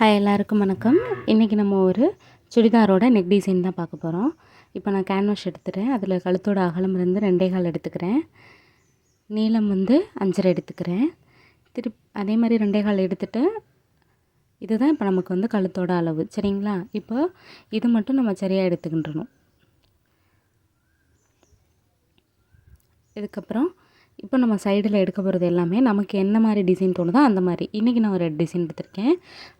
Hi எல்லாருக்கும் வணக்கம். இன்றைக்கி நம்ம ஒரு சுடிதாரோட நெக் டிசைன் தான் பார்க்க போகிறோம். இப்போ நான் கேன்வாஸ் எடுத்துகிறேன். அதில் கழுத்தோட அகலம் 2.25 எடுத்துக்கிறேன். நீளம் 5.5 எடுத்துக்கிறேன். அதே மாதிரி 2.25 எடுத்துகிட்டு இதுதான் இப்போ நமக்கு கழுத்தோட அளவு. சரிங்களா? இப்போ இது மட்டும் நம்ம சரியாக எடுத்துக்கின்றணும். இதுக்கப்புறம் இப்போ நம்ம சைடில் எடுக்க போகிறது எல்லாமே நமக்கு என்ன மாதிரி டிசைன் தோணுதோ அந்த மாதிரி. இன்றைக்கி நான் ஒரு டிசைன் எடுத்திருக்கேன்,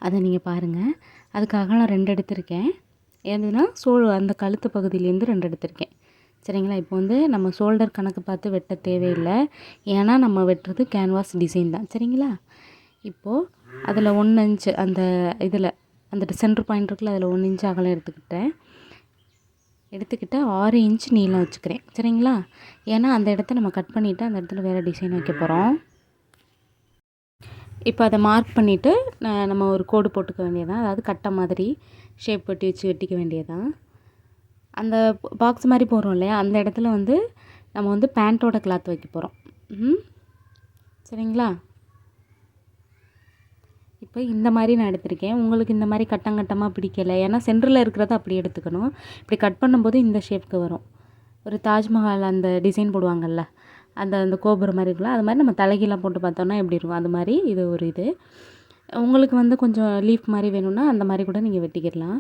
அதை நீங்கள் பாருங்கள். அதுக்காக நான் 2 எடுத்திருக்கேன். எதுனா அந்த கழுத்து பகுதியிலேருந்து 2 எடுத்திருக்கேன். சரிங்களா? இப்போ நம்ம ஷோல்டர் கணக்கு பார்த்து வெட்ட தேவையில்லை, ஏன்னா நம்ம வெட்டுறது கேன்வாஸ் டிசைன் தான். சரிங்களா? இப்போது அதில் 1 இன்ச்சு அந்த இதில் அந்த சென்டர் பாயிண்ட் இருக்குல்ல, அதில் 1 இன்ச்சு அகலம் எடுத்துக்கிட்டு 6 இன்ச் நீளம் வச்சுக்கிறேன். சரிங்களா? ஏன்னா அந்த இடத்த நம்ம கட் பண்ணிவிட்டு அந்த இடத்துல வேறு டிசைன் வைக்க போகிறோம். இப்போ அதை மார்க் பண்ணிவிட்டு நம்ம ஒரு கோடு போட்டுக்க வேண்டியதான். அதாவது கட்டை மாதிரி ஷேப் வெட்டிக்க வேண்டியதான். அந்த பாக்ஸ் மாதிரி போடுறோம் இல்லையா, அந்த இடத்துல நம்ம பேண்ட்டோட கிளாத் வைக்க போகிறோம். சரிங்களா? இப்போ இந்த மாதிரி நான் எடுத்திருக்கேன். உங்களுக்கு இந்த மாதிரி கட்டமாக பிடிக்கலை, ஏன்னா சென்டரில் இருக்கிறத அப்படி எடுத்துக்கணும். இப்படி கட் பண்ணும்போது இந்த ஷேப்புக்கு வரும். ஒரு தாஜ்மஹால் அந்த டிசைன் போடுவாங்கள்ல, அந்த கோபுரம் மாதிரி இருக்குல்ல, அது மாதிரி நம்ம தலைகீழாக போட்டு பார்த்தோன்னா எப்படி இருக்கும், அது மாதிரி இது ஒரு இது. உங்களுக்கு கொஞ்சம் லீஃப் மாதிரி வேணும்னா அந்த மாதிரி கூட நீங்கள் வெட்டிக்கிடலாம்.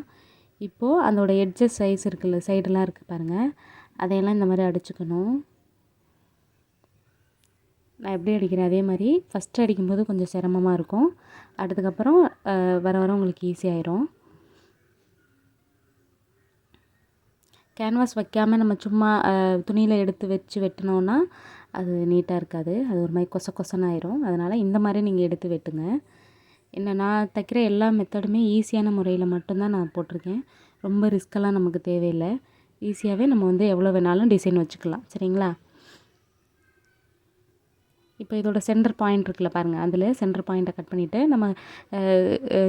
இப்போது அதோட எட்ஜஸ் சைஸ் இருக்குல்ல, சைடெல்லாம் இருக்குது பாருங்கள், அதையெல்லாம் இந்த மாதிரி அடிச்சுக்கணும். நான் எப்படி அடிக்கிறேன் அதே மாதிரி ஃபஸ்ட்டு அடிக்கும்போது கொஞ்சம் சிரமமாக இருக்கும். அதுக்கப்புறம் வர உங்களுக்கு ஈஸியாயிரும். கேன்வாஸ் வைக்காமல் நம்ம சும்மா துணியில் எடுத்து வச்சு வெட்டினோன்னா அது நீட்டாக இருக்காது, அது ஒரு மாதிரி கொசன்னு ஆயிரும். அதனால் இந்த மாதிரி நீங்கள் எடுத்து வெட்டுங்க. நான் தைக்கிற எல்லா மெத்தடுமே ஈஸியான முறையில் மட்டும்தான் நான் போட்டிருக்கேன். ரொம்ப ரிஸ்க்கெல்லாம் நமக்கு தேவையில்லை. ஈஸியாகவே நம்ம எவ்வளோ வேணாலும் டிசைன் வச்சுக்கலாம். சரிங்களா? இப்போ இதோட சென்டர் பாயிண்ட் இருக்குல்ல பாருங்கள், அதில் சென்டர் பாயிண்ட்டை கட் பண்ணிவிட்டு நம்ம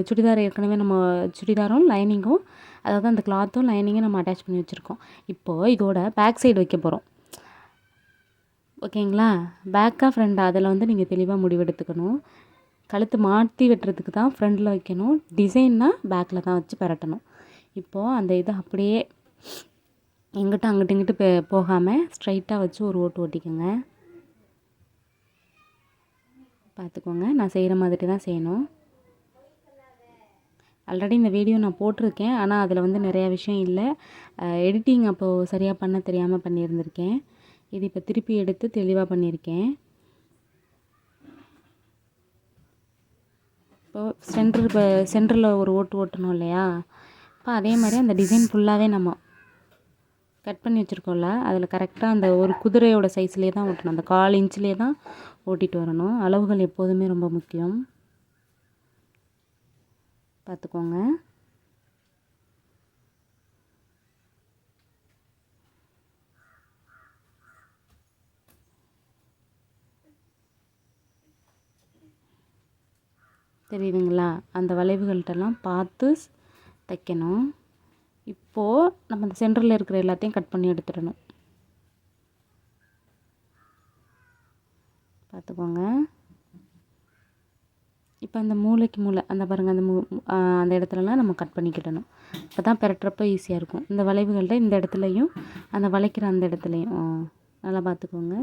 சுடிதார் ஏற்கனவே நம்ம சுடிதாரும் லைனிங்கும், அதாவது அந்த கிளாத்தும் லைனிங்கும் நம்ம அட்டாச் பண்ணி வச்சுருக்கோம். இப்போது இதோட பேக் சைடு வைக்க போகிறோம். ஓகேங்களா? பேக்காக ஃப்ரண்டா அதில் நீங்கள் தெளிவாக முடிவெடுத்துக்கணும். கழுத்து மாற்றி வெட்டுறதுக்கு தான் ஃப்ரண்டில் வைக்கணும், டிசைன்னா பேக்கில் தான் வச்சு பரட்டணும். இப்போது அந்த இதை அப்படியே அங்கிட்டு இங்கிட்டு போகாமல் ஸ்ட்ரைட்டாக வச்சு ஒரு ஓட்டு ஓட்டிக்கோங்க. பார்த்துக்கோங்க, நான் செய்கிற மாதிரி தான் செய்யணும். ஆல்ரெடி இந்த வீடியோ நான் போட்டிருக்கேன், ஆனால் அதில் நிறையா விஷயம் இல்லை, எடிட்டிங் அப்போது சரியாக பண்ண தெரியாமல் பண்ணியிருந்திருக்கேன். இது இப்போ திருப்பி எடுத்து தெளிவாக பண்ணியிருக்கேன். இப்போது சென்டரில் ஒரு ஓட்டு ஓட்டணும் இல்லையா, இப்போ அதே மாதிரி அந்த டிசைன் ஃபுல்லாகவே நம்ம கட் பண்ணி வச்சுருக்கோம்ல, அதில் கரெக்டாக அந்த ஒரு குதிரையோட சைஸ்லேயே தான் ஓட்டணும், அந்த 1/4 இன்ச்லேயே தான் ஓட்டிகிட்டு வரணும். அளவுகள் எப்போதுமே ரொம்ப முக்கியம், பார்த்துக்கோங்க. தெரியுதுங்களா? அந்த வளைவுகள்கிட்டலாம் பார்த்து தைக்கணும். இப்போது நம்ம அந்த சென்டரில் இருக்கிற எல்லாத்தையும் கட் பண்ணி எடுத்துடணும். பார்த்துக்கோங்க. இப்போ அந்த மூளை அந்த பாருங்கள், அந்த இடத்துலலாம் நம்ம கட் பண்ணிக்கிடணும். அப்போ தான் பெரட்டுறப்ப ஈஸியாக இருக்கும். இந்த வளைவுகள்கிட்ட இந்த இடத்துலையும் அந்த வளைக்கிற அந்த இடத்துலையும் நல்லா பார்த்துக்கோங்க.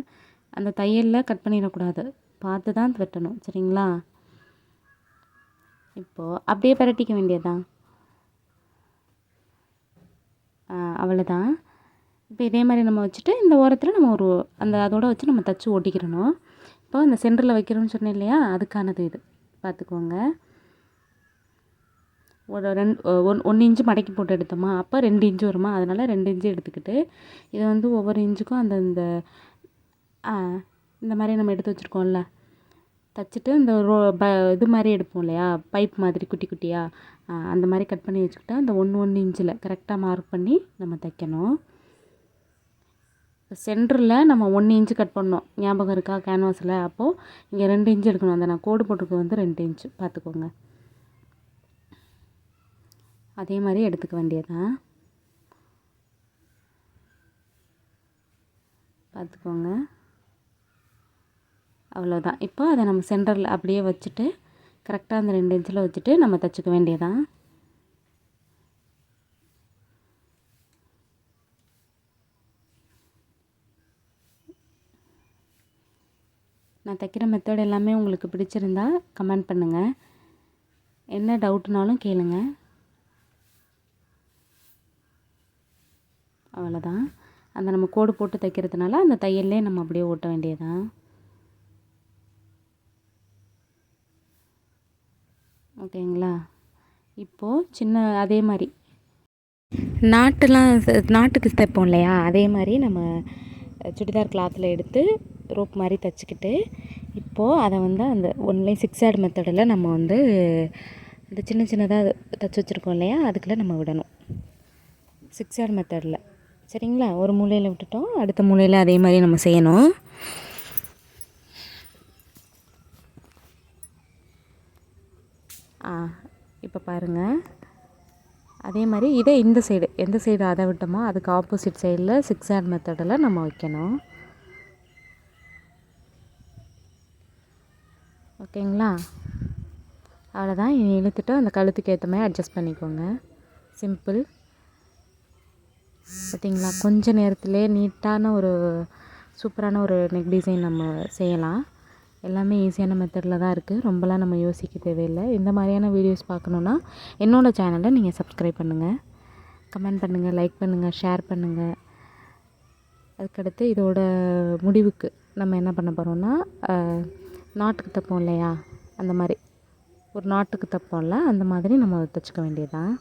அந்த தையலில் கட் பண்ணிடக்கூடாது, பார்த்து தான் வெட்டணும். சரிங்களா? இப்போது அப்படியே பெரட்டிக்க வேண்டியதுதான், அவ்வளோதான். இப்போ இதே மாதிரி நம்ம வச்சுட்டு இந்த ஓரத்தில் நம்ம அதோட வச்சு நம்ம தச்சு ஓட்டிக்கிடணும். இப்போ இந்த சென்டரில் வைக்கிறோம்னு சொன்னேன் இல்லையா, அதுக்கானது இது. பார்த்துக்கோங்க. ஒரு 1 இன்ச்சு மடக்கி போட்டு எடுத்தோமா, அப்போ 2 இன்ச்சு வருமா, அதனால் 2 இன்ச்சு எடுத்துக்கிட்டு இதை ஒவ்வொரு இன்ச்சுக்கும் இந்த மாதிரி நம்ம எடுத்து வச்சுருக்கோம்ல, தைச்சிட்டு இந்த இது மாதிரி எடுப்போம் இல்லையா, பைப் மாதிரி குட்டி குட்டியாக, அந்த மாதிரி கட் பண்ணி வச்சுக்கிட்டா அந்த 1 இன்ச்சில் கரெக்டாக மார்க் பண்ணி நம்ம தைக்கணும். சென்டரில் நம்ம 1 இன்ச்சு கட் பண்ணோம், ஞாபகம் இருக்கா கேன்வாஸில்? அப்போது இங்கே 2 இன்ச்சு எடுக்கணும். அந்த நான் கோடு போட்டிருக்க 2 இன்ச்சு பார்த்துக்கோங்க. அதே மாதிரி எடுத்துக்க வேண்டியதான், பார்த்துக்கோங்க. அவ்வளோதான். இப்போ அதை நம்ம சென்டரில் அப்படியே வச்சுட்டு கரெக்டாக அந்த 2 இன்ச்சில் வச்சுட்டு நம்ம தைச்சிக்க வேண்டியதான். நான் தைக்கிற மெத்தட் எல்லாமே உங்களுக்கு பிடிச்சிருந்தா கமெண்ட் பண்ணுங்கள். என்ன டவுட்னாலும் கேளுங்க. அவ்வளோதான். அந்த நம்ம கோடு போட்டு தைக்கிறதுனால அந்த தையல்லே நம்ம அப்படியே ஓட்ட வேண்டியதான். ஓகேங்களா? இப்போது சின்ன அதே மாதிரி நாட்டுக்கு தைப்போம் இல்லையா, அதே மாதிரி நம்ம சுடிதார் கிளாத்தில் எடுத்து ரோப் மாதிரி தைச்சிக்கிட்டு, இப்போது அதை வந்து அந்த ஒன்லி 6 ஆட் மெத்தடில் நம்ம வந்து இந்த சின்ன சின்னதாக தைச்சி வச்சுருக்கோம் இல்லையா, அதுக்குள்ளே நம்ம விடணும் 6 ஆட் மெத்தடில். சரிங்களா? ஒரு மூலையில் விட்டுட்டோம், அடுத்த மூலையில் அதே மாதிரி நம்ம செய்யணும். இப்போ பாருங்கள், அதே மாதிரி இதே இந்த சைடு எந்த சைடு அதை விட்டோமோ அதுக்கு ஆப்போசிட் சைடில் 6 ஆட் மெத்தடில் நம்ம வைக்கணும். ஓகேங்களா? அவ்வளோதான். இனி இழுத்துட்டு அந்த கழுத்துக்கு ஏற்ற மாதிரி அட்ஜஸ்ட் பண்ணிக்கோங்க. சிம்பிள். பார்த்தீங்களா? கொஞ்ச நேரத்திலே நீட்டான ஒரு சூப்பரான ஒரு நெக் டிசைன் நம்ம செய்யலாம். எல்லாமே ஈஸியான மெத்தடில் தான் இருக்குது. ரொம்பலாம் நம்ம யோசிக்க தேவையில்லை. இந்த மாதிரியான வீடியோஸ் பார்க்கணுன்னா என்னோடய சேனலை நீங்கள் சப்ஸ்கிரைப் பண்ணுங்கள், கமெண்ட் பண்ணுங்கள், லைக் பண்ணுங்கள், ஷேர் பண்ணுங்கள். அதுக்கடுத்து இதோட முடிவுக்கு நம்ம என்ன பண்ண போகிறோம்னா, நாட்டுக்கு தைப்போம் இல்லையா, அந்த மாதிரி ஒரு நாட்டுக்கு தைப்போம்ல, அந்த மாதிரி நம்ம தைச்சிக்க வேண்டியதுதான்.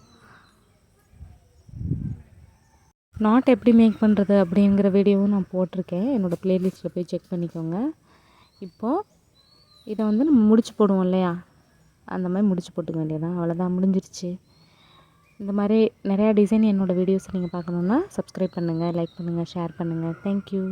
நாட் எப்படி மேக் பண்ணுறது அப்படிங்கிற வீடியோவும் நான் போட்டிருக்கேன். என்னோடய ப்ளேலிஸ்ட்டில் போய் செக் பண்ணிக்கோங்க. இப்போது இதை வந்து நம்ம முடிச்சு போடுவோம் இல்லையா, அந்த மாதிரி முடிச்சு போட்டுக்க வேண்டியதான். அவ்வளோதான், முடிஞ்சிருச்சு. இந்த மாதிரி நிறையா டிசைன் என்னோடய வீடியோஸ் நீங்கள் பார்க்கணுன்னா சப்ஸ்கிரைப் பண்ணுங்கள், லைக் பண்ணுங்கள், ஷேர் பண்ணுங்கள். தேங்க்யூ.